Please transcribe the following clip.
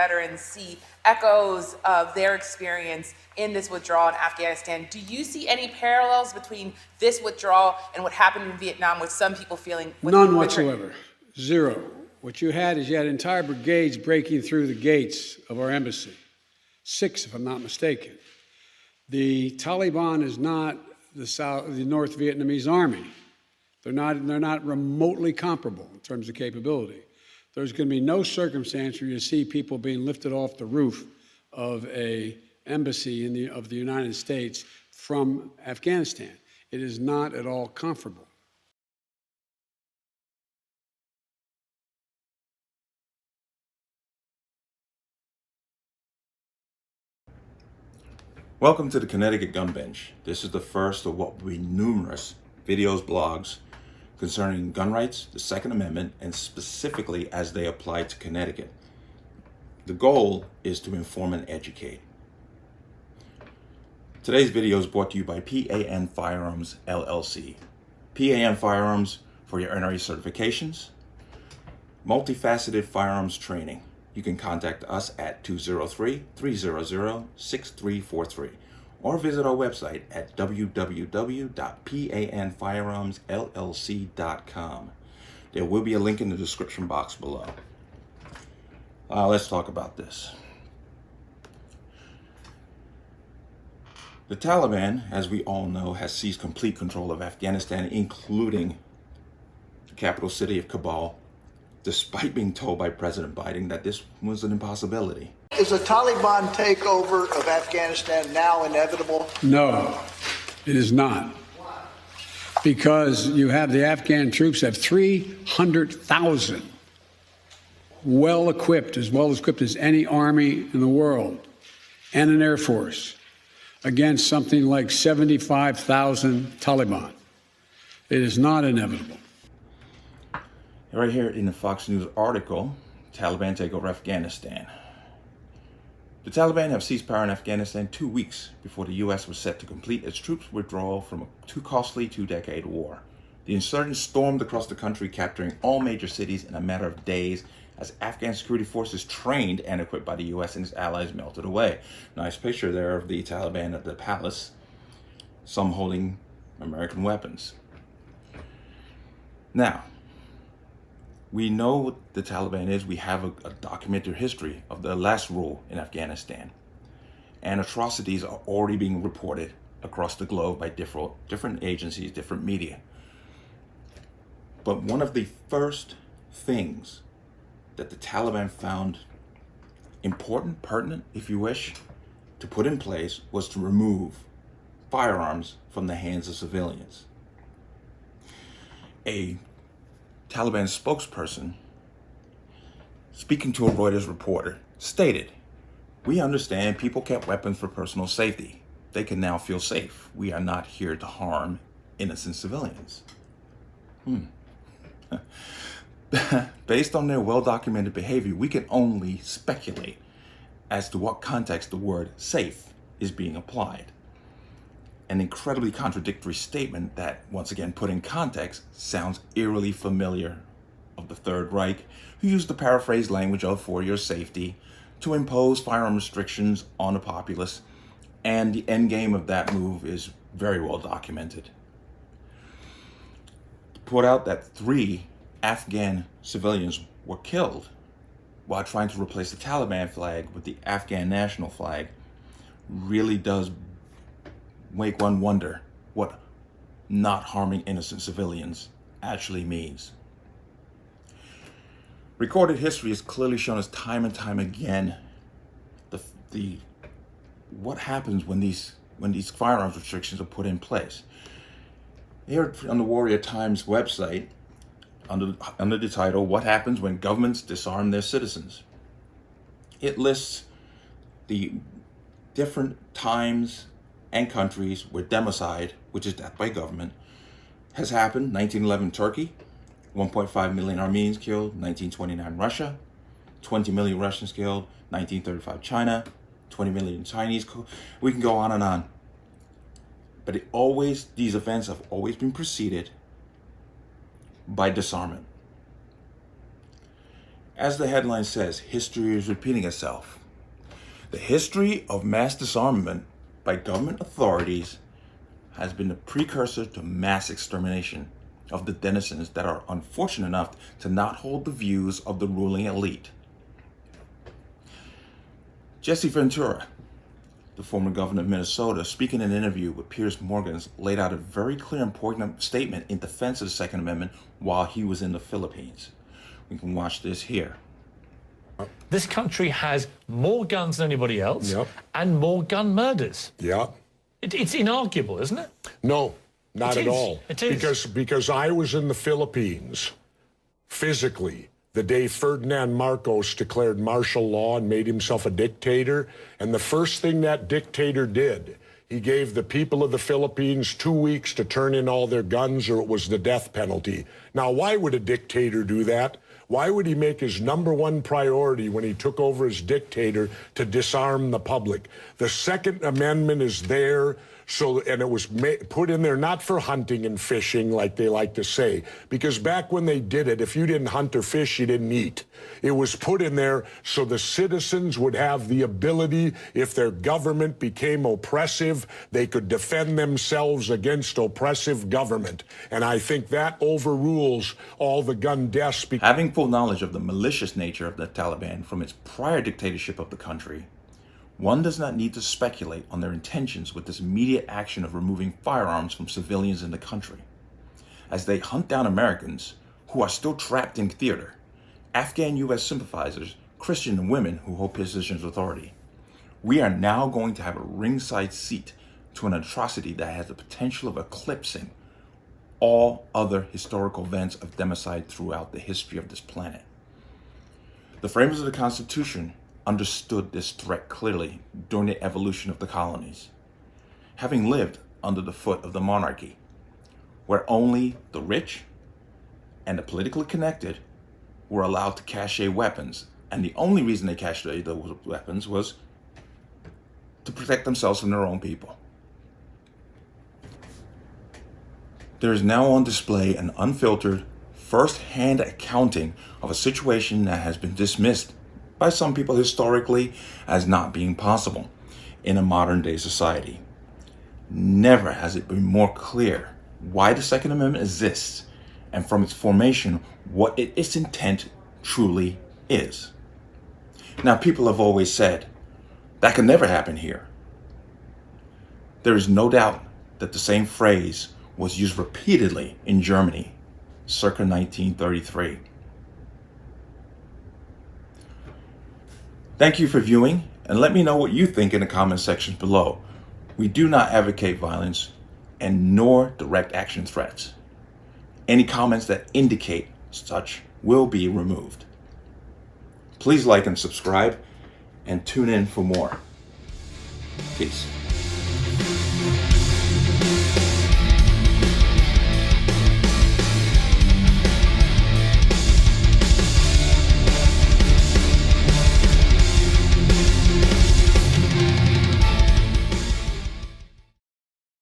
veterans see echoes of their experience in this withdrawal in Afghanistan. Do you see any parallels between this withdrawal and what happened in Vietnam, with some people feeling? None whatsoever. Zero. What you had is you had entire brigades breaking through the gates of our embassy. 6, if I'm not mistaken. The Taliban is not the North Vietnamese army. They're not remotely comparable in terms of capability. There's going to be no circumstance where you see people being lifted off the roof of an embassy of the United States from Afghanistan. It is not at all comparable. Welcome to the Connecticut Gun Bench. This is the first of what will be numerous videos, blogs concerning gun rights, the Second Amendment, and specifically as they apply to Connecticut. The goal is to inform and educate. Today's video is brought to you by P.A.N. Firearms, LLC. P.A.N. Firearms for your NRA certifications, multifaceted firearms training. You can contact us at 203-300-6343 or visit our website at www.panfirearmsllc.com. There will be a link in the description box below. Let's talk about this. The Taliban, as we all know, has seized complete control of Afghanistan, including the capital city of Kabul, despite being told by President Biden that this was an impossibility. Is a Taliban takeover of Afghanistan now inevitable? No, it is not. Because you have the Afghan troops have 300,000 well-equipped, as well-equipped as any army in the world, and an air force, against something like 75,000 Taliban. It is not inevitable. Right here in the Fox News article, Taliban take over Afghanistan. The Taliban have seized power in Afghanistan 2 weeks before the U.S. was set to complete its troops' withdrawal from a too costly 2-decade war. The insurgents stormed across the country, capturing all major cities in a matter of days as Afghan security forces trained and equipped by the U.S. and its allies melted away. Nice picture there of the Taliban at the palace, some holding American weapons. Now, we know what the Taliban is. We have a documented history of their last rule in Afghanistan. And atrocities are already being reported across the globe by different agencies, different media. But one of the first things that the Taliban found important, pertinent, if you wish, to put in place was to remove firearms from the hands of civilians. A Taliban spokesperson, speaking to a Reuters reporter, stated, "We understand people kept weapons for personal safety. They can now feel safe. We are not here to harm innocent civilians." Based on their well-documented behavior, we can only speculate as to what context the word safe is being applied. An incredibly contradictory statement that, once again put in context, sounds eerily familiar of the Third Reich, who used the paraphrased language of "for your safety" to impose firearm restrictions on the populace, and the end game of that move is very well documented. To put out that 3 Afghan civilians were killed while trying to replace the Taliban flag with the Afghan national flag really does make one wonder what not harming innocent civilians actually means. Recorded history has clearly shown us time and time again what happens when these firearms restrictions are put in place. Here on the Warrior Times website, under the title, "What Happens When Governments Disarm Their Citizens?" It lists the different times and countries where democide, which is death by government, has happened. 1911 Turkey, 1.5 million Armenians killed. 1929 Russia, 20 million Russians killed. 1935 China, 20 million Chinese. We can go on and on. But these events have always been preceded by disarmament. As the headline says, history is repeating itself. The history of mass disarmament by government authorities has been the precursor to mass extermination of the denizens that are unfortunate enough to not hold the views of the ruling elite. Jesse Ventura, the former governor of Minnesota, speaking in an interview with Piers Morgan, laid out a very clear and important statement in defense of the Second Amendment while he was in the Philippines. We can watch this here. This country has more guns than anybody else. Yep. And more gun murders. Yeah. It's inarguable, isn't it? No, not It at is. all. It is. Because I was in the Philippines physically the day Ferdinand Marcos declared martial law and made himself a dictator. And the first thing that dictator did, he gave the people of the Philippines 2 weeks to turn in all their guns or it was the death penalty. Now, why would a dictator do that? Why would he make his #1 priority when he took over as dictator to disarm the public? The Second Amendment is there and it was put in there not for hunting and fishing like they like to say, because back when they did it, if you didn't hunt or fish, you didn't eat. It was put in there so the citizens would have the ability, if their government became oppressive, they could defend themselves against oppressive government. And I think that overrules all the gun deaths. Having full knowledge of the malicious nature of the Taliban from its prior dictatorship of the country, one does not need to speculate on their intentions with this immediate action of removing firearms from civilians in the country. As they hunt down Americans who are still trapped in theater, Afghan U.S. sympathizers, Christian and women who hold positions of authority, we are now going to have a ringside seat to an atrocity that has the potential of eclipsing all other historical events of democide throughout the history of this planet. The framers of the Constitution understood this threat clearly during the evolution of the colonies, having lived under the foot of the monarchy, where only the rich and the politically connected were allowed to cache weapons, and the only reason they cached those weapons was to protect themselves from their own people. There is now on display an unfiltered, first-hand accounting of a situation that has been dismissed by some people historically as not being possible in a modern-day society. Never has it been more clear why the Second Amendment exists, and from its formation, what its intent truly is. Now, people have always said, that can never happen here. There is no doubt that the same phrase was used repeatedly in Germany, circa 1933. Thank you for viewing, and let me know what you think in the comment sections below. We do not advocate violence and nor direct action threats. Any comments that indicate such will be removed. Please like and subscribe and tune in for more. Peace.